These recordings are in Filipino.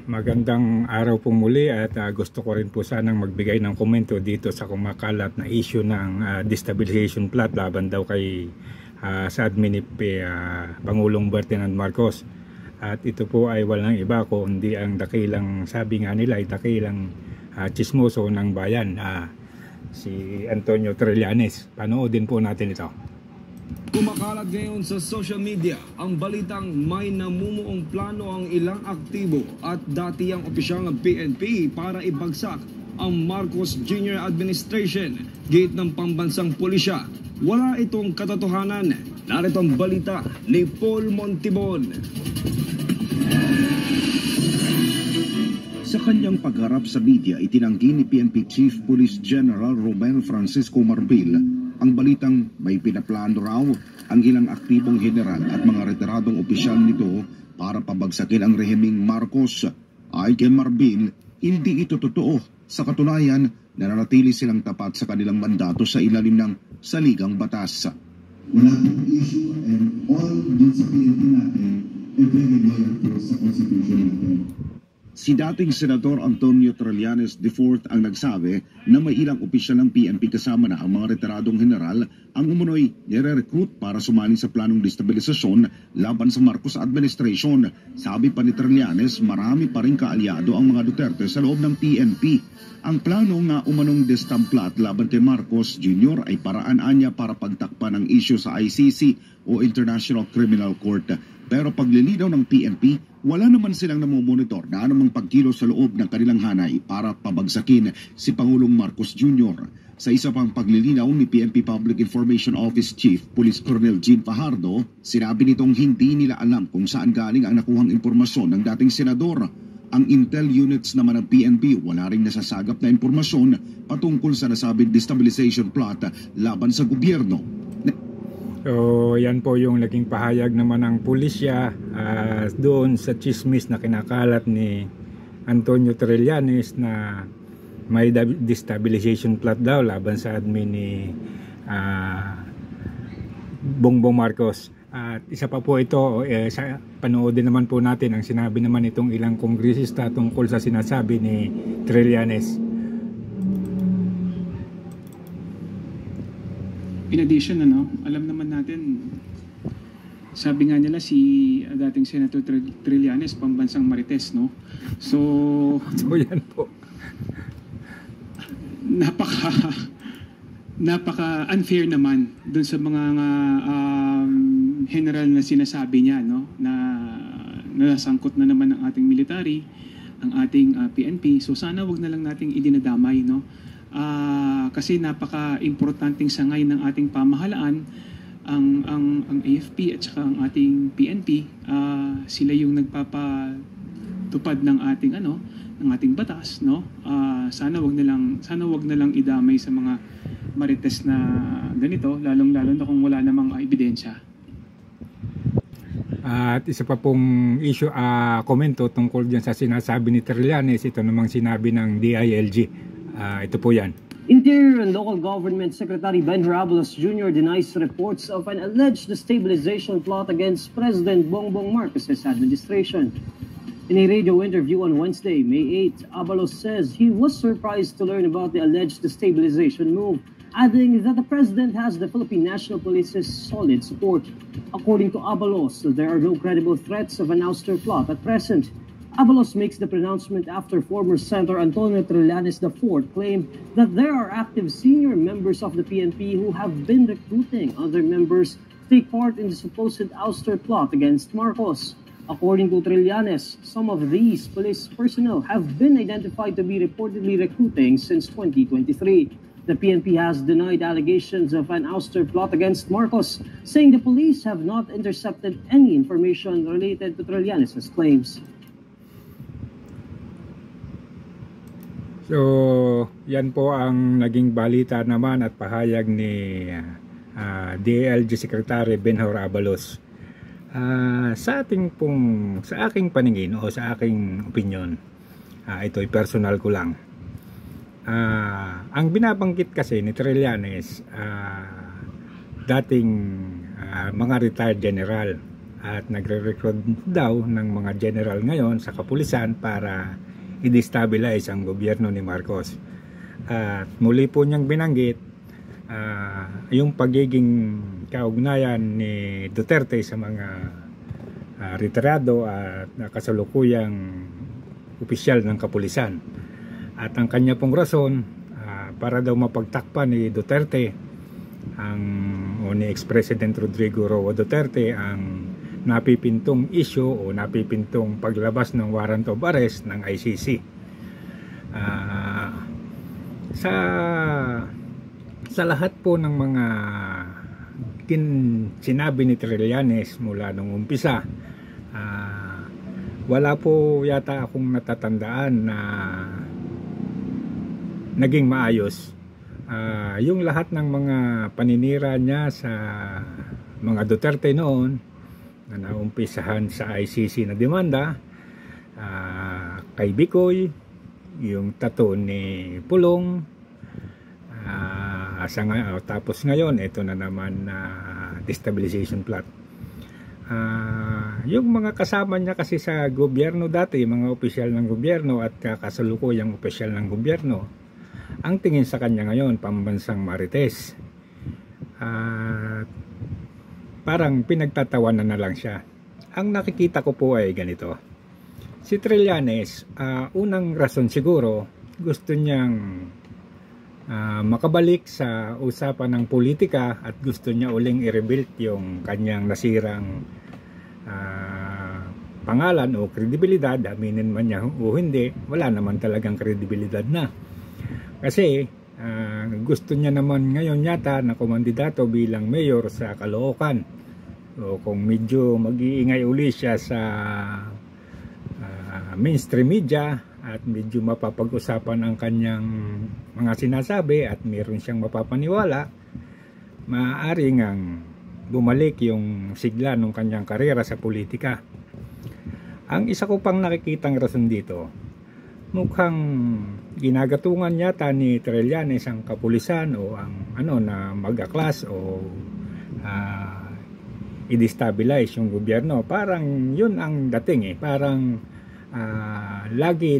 Magandang araw po muli at gusto ko rin po sanang magbigay ng komento dito sa kumakalat na issue ng destabilization plot laban daw kay sa admin ni Pangulong Ferdinand Marcos. At ito po ay walang iba kundi ang dakilang, sabi nga nila ay dakilang chismoso ng bayan, si Antonio Trillanes. Panoodin po natin ito. Kumakalat ngayon sa social media ang balitang may namumuong plano ang ilang aktibo at datiyang opisyal ng PNP para ibagsak ang Marcos Jr. administration, gate ng pambansang pulisya. Wala itong katotohanan. Narito ang balita ni Paul Montibon. Sa kanyang pagharap sa media, itinanggi ni PNP Chief Police General Romel Francisco Marbil ang balitang may pinaplano raw ang ilang aktibong general at mga retiradong opisyal nito para pabagsakin ang rehimeng Marcos. Ayon kay Marbil, hindi ito totoo. Sa katunayan, nananatili silang tapat sa kanilang mandato sa ilalim ng saligang batas. Wala akong issue and all dun sa PNP natin, very loyal po sa Constitution natin. Si dating Senador Antonio Trillanes IV ang nagsabi na may ilang opisyal ng PNP kasama na ang mga retiradong general ang umunoy nire-recruit para sumali sa planong destabilisasyon laban sa Marcos administration. Sabi pa ni Trillanes, marami pa rin kaalyado ang mga Duterte sa loob ng PNP. Ang plano nga umanong destamplat laban kay Marcos Jr. ay paraan anya para pagtakpan ang issue sa ICC o International Criminal Court. Pero paglilinaw ng PNP, wala naman silang namomonitor na anumang pagkilos sa loob ng kanilang hanay para pabagsakin si Pangulong Marcos Jr. Sa isa pang paglilinaw ni PNP Public Information Office Chief Police Colonel Jean Fajardo, sinabi nitong hindi nila alam kung saan galing ang nakuhang impormasyon ng dating senador. Ang intel units naman ng PNP wala ring nasasagap na impormasyon patungkol sa nasabing destabilization plot laban sa gobyerno. So yan po yung naging pahayag naman ng pulisya doon sa chismis na kinakalat ni Antonio Trillanes na may destabilization plot daw laban sa admin ni Bongbong Marcos. At isa pa po ito, panoodin naman po natin ang sinabi naman itong ilang kongresista tungkol sa sinasabi ni Trillanes. In addition, alam naman natin, sabi nga nila si dating Senator Trillanes, pambansang Marites, no? So yan po. Napaka unfair naman dun sa mga general na sinasabi niya, no? Na nasangkot na naman ang ating military, ang ating PNP. So sana wag na lang nating idinadamay, no? Kasi napaka-importanting sangay ng ating pamahalaan ang AFP at saka ang ating PNP. Sila yung nagpapatupad ng ating ng ating batas, no? Sana wag na lang idamay sa mga marites na ganito, lalong-lalo na kung wala namang ebidensya. At isa pa pong issue, komento tungkol dyan sa sinasabi ni Trillanes, ito namang sinabi ng DILG. Ito po yan. Interior and Local Government Secretary Benhur Abalos Jr. denies reports of an alleged destabilization plot against President Bongbong Marcos' administration. In a radio interview on Wednesday, May 8, Abalos says he was surprised to learn about the alleged destabilization move, adding that the president has the Philippine National Police's solid support. According to Abalos, there are no credible threats of an ouster plot at present. Abalos makes the pronouncement after former Senator Antonio Trillanes IV claimed that there are active senior members of the PNP who have been recruiting other members to take part in the supposed ouster plot against Marcos. According to Trillanes, some of these police personnel have been identified to be reportedly recruiting since 2023. The PNP has denied allegations of an ouster plot against Marcos, saying the police have not intercepted any information related to Trillanes' claims. So, yan po ang naging balita naman at pahayag ni DILG Secretary Benhur Abalos. Sa aking paningin o sa aking opinion, ito ay personal ko lang. Ang binabanggit kasi ni Trillanes, dating mga retired general at nagre-recruit daw ng mga general ngayon sa kapulisan para i-destabilize ang gobyerno ni Marcos. At muli po niyang binanggit yung pagiging kaugnayan ni Duterte sa mga retirado at kasalukuyang opisyal ng kapulisan. At ang kanya pong rason para daw mapagtakpan ni Duterte o ni ex-president Rodrigo Roa Duterte ang napipintong issue o napipintong paglabas ng warrant of arrest ng ICC. Sa lahat po ng mga sinabi ni Trillanes mula nung umpisa, wala po yata akong natatandaan na naging maayos. Yung lahat ng mga paninira niya sa mga Duterte noon na naumpisahan sa ICC na demanda, kay Bicoy, yung tattoo ni Pulong, tapos ngayon ito na naman destabilization plot. Yung mga kasama niya kasi sa gobyerno dati, mga opisyal ng gobyerno at kasalukuyang opisyal ng gobyerno, ang tingin sa kanya ngayon pambansang marites. Parang pinagtatawanan na lang siya. Ang nakikita ko po ay ganito. Si Trillanes, unang rason siguro, gusto niyang makabalik sa usapan ng politika at gusto niya uling i-rebuild yung kanyang nasirang pangalan o kredibilidad. Aminin man niya o hindi, wala naman talagang kredibilidad na. Kasi gusto niya naman ngayon yata na kumandidato bilang mayor sa Caloocan. O kung medyo mag-iingay uli siya sa mainstream media at medyo mapapag-usapan ang kanyang mga sinasabi at meron siyang mapapaniwala, maaari ngang bumalik yung sigla ng kanyang karera sa politika. Ang isa ko pang nakikitang rason dito, mukhang ginagatungan yata ni Trillanes ang kapulisan o ang na mag-aklas o i-destabilize yung gobyerno. Parang yun ang dating Parang lagi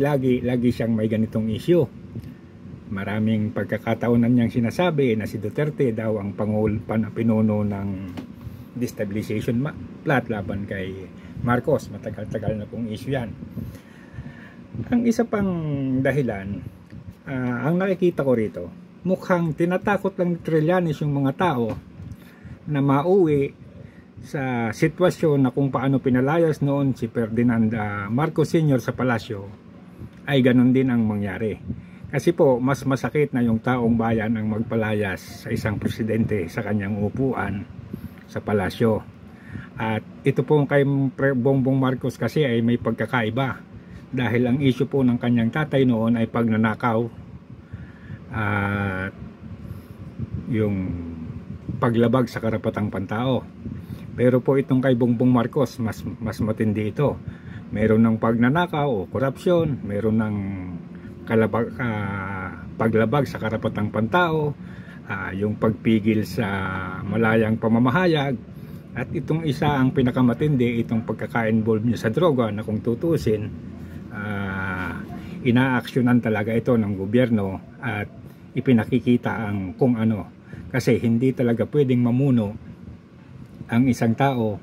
siyang may ganitong issue. Maraming pagkakataonan niyang sinasabi na si Duterte daw ang pinuno ng destabilization plot laban kay Marcos. Matagal-tagal na pong issue yan. Ang isa pang dahilan, ang nakikita ko rito, mukhang tinatakot lang ni Trillanes yung mga tao na mauwi sa sitwasyon na kung paano pinalayas noon si Ferdinand Marcos Sr. sa palasyo, ay ganun din ang mangyari. Kasi po, mas masakit na yung taong bayan ang magpalayas sa isang presidente sa kanyang upuan sa palasyo. At ito po kay Bongbong Marcos kasi ay may pagkakaiba. Dahil ang issue po ng kanyang tatay noon ay pagnanakaw at yung paglabag sa karapatang pantao. Pero po itong kay Bongbong Marcos, mas matindi ito. Meron ng pagnanakaw o korupsyon, meron ng paglabag sa karapatang pantao, yung pagpigil sa malayang pamamahayag, at itong isa ang pinakamatindi, itong pagkaka-involve niya sa droga na kung tutusin, inaaksyonan talaga ito ng gobyerno at ipinakikita ang kung ano. Kasi hindi talaga pwedeng mamuno ang isang tao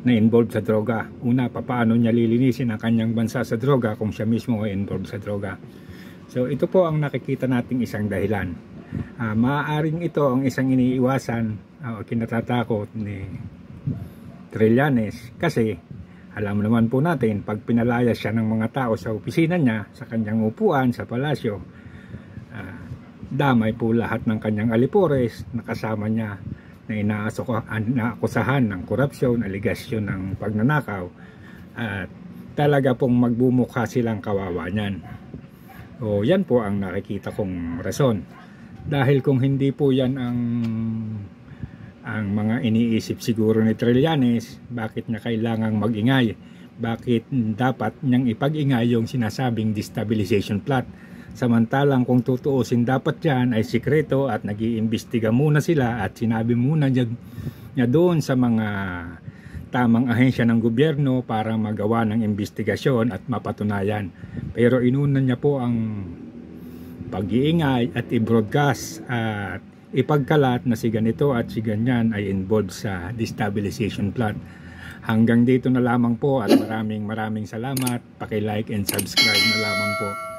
na involved sa droga. Una, paano niya lilinisin ang kanyang bansa sa droga kung siya mismo ay involved sa droga? So ito po ang nakikita nating isang dahilan. Maaaring ito ang isang iniiwasan o kinatatakot ni Trillanes kasi alam naman po natin, pag pinalayas siya ng mga tao sa opisina niya, sa kanyang upuan, sa palasyo, damay po lahat ng kanyang alipores na kasama niya na inaakusahan ng korupsyon, aligasyon ng pagnanakaw, at talaga pong magbumukha silang kawawa niyan. O yan po ang nakikita kong rason. Dahil kung hindi po yan ang mga iniisip siguro ni Trillanes, bakit niya kailangang mag-ingay? Bakit dapat niyang ipag-ingay yung sinasabing destabilization plot? Samantalang kung tutuusin dapat yan ay sikreto at nag-iimbestiga muna sila at sinabi muna niya doon sa mga tamang ahensya ng gobyerno para magawa ng investigasyon at mapatunayan. Pero inuna niya po ang pag-iingay at i-broadcast at ipagkalat na si ganito at si ganyan ay involved sa destabilization plot. Hanggang dito na lamang po at maraming salamat. Paki-like and subscribe na lamang po.